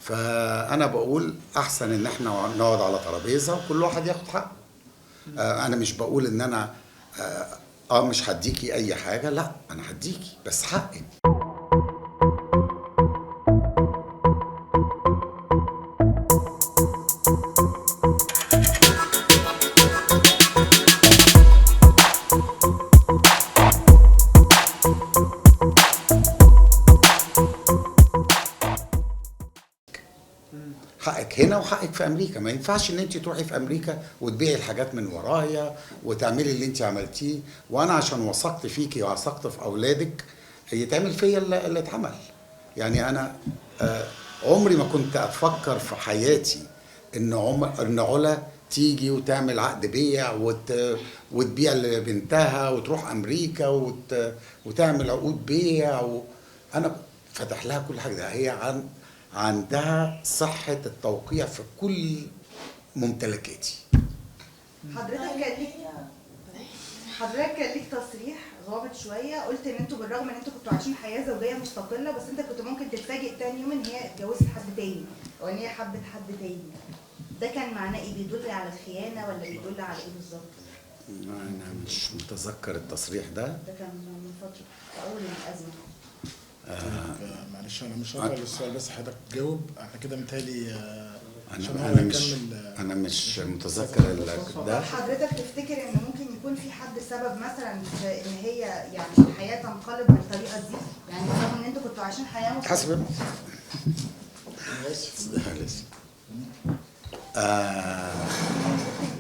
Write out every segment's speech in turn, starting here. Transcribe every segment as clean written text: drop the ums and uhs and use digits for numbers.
فانا بقول احسن ان احنا نقعد على ترابيزه وكل واحد ياخد حقه. انا مش بقول ان انا مش هديكي اي حاجه، لا انا هديكي بس حقك. حقك هنا وحقك في امريكا. ما ينفعش ان انت تروحي في امريكا وتبيعي الحاجات من ورايا وتعملي اللي انت عملتيه، وانا عشان وثقت فيكي وثقت في اولادك يتعمل فيا اللي اتعمل. يعني انا عمري ما كنت اتفكر في حياتي ان علا تيجي وتعمل عقد بيع وتبيع لبنتها وتروح امريكا وتعمل عقود بيع. انا فتح لها كل حاجه. ده هي عندها صحة التوقيع في كل ممتلكاتي. حضرتك كان ليك تصريح غامض شويه، قلت ان انتوا بالرغم ان انتوا كنتوا عايشين حياه زوجيه مستقله، بس انت كنت ممكن تتفاجئ تاني يوم ان هي اتجوزت حد تاني او ان هي حبت حد تاني. ده كان معناه ايه؟ بيدل على الخيانه ولا بيدل على ايه بالظبط؟ انا مش متذكر التصريح ده. ده كان من فتره في اول الازمه. معلش انا مش هطول السؤال، بس حضرتك جاوب. احنا كده متهيألي انا مش متذكر ده. حضرتك تفتكر ان ممكن يكون في حد سبب مثلا في ان هي يعني الحياه تنقلب بالطريقه دي؟ يعني رغم ان انتوا كنتوا عايشين حياه حسب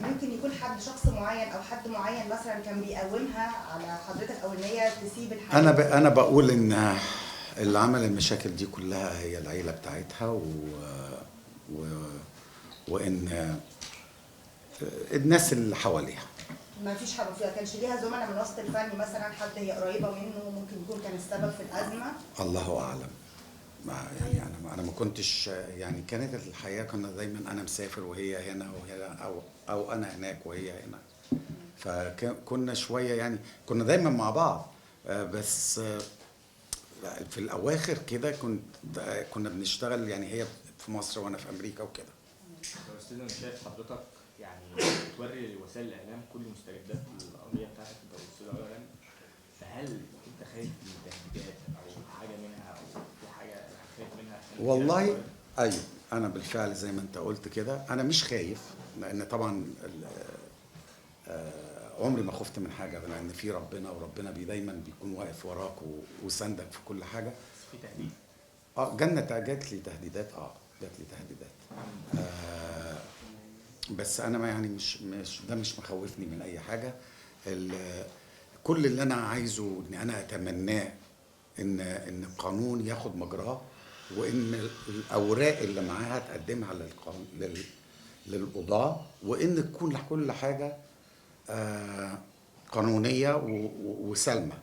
ممكن يكون حد شخص معين او حد معين مثلا كان بيقومها على حضرتك او ان هي تسيب الحياه. انا بقول ان اللي عمل المشاكل دي كلها هي العيله بتاعتها وان الناس اللي حواليها. ما فيش حد فيها كانش ليها زملاء من الوسط الفني مثلا، حد هي قريبه منه ممكن يكون كان السبب في الازمه؟ الله اعلم. يعني انا ما كنتش، يعني كانت الحياه كنا دايما انا مسافر وهي هنا او انا هناك وهي هنا، فكنا شويه يعني كنا دايما مع بعض. بس في الاواخر كده كنا بنشتغل، يعني هي في مصر وانا في امريكا وكده. استاذ انا شايف حضرتك يعني بتوري لوسائل الاعلام كل مستجدات القضيه بتاعتك انت والاستاذ علا، فهل انت خايف من تهديدات او حاجه منها او في حاجه خايف منها؟ والله ايوه، انا بالفعل زي ما انت قلت كده انا مش خايف، لان طبعا عمري ما خفت من حاجه، لان في ربنا، وربنا دايما بيكون واقف وراك وسندك في كل حاجه. في تهديد؟ جات لي تهديدات. بس انا ما يعني مش ده مش مخوفني من اي حاجه. كل اللي انا عايزه ان انا اتمناه ان القانون ياخد مجراه، وان الاوراق اللي معاها تقدمها للقضاه، وان تكون كل حاجه قانونيه وسلمه.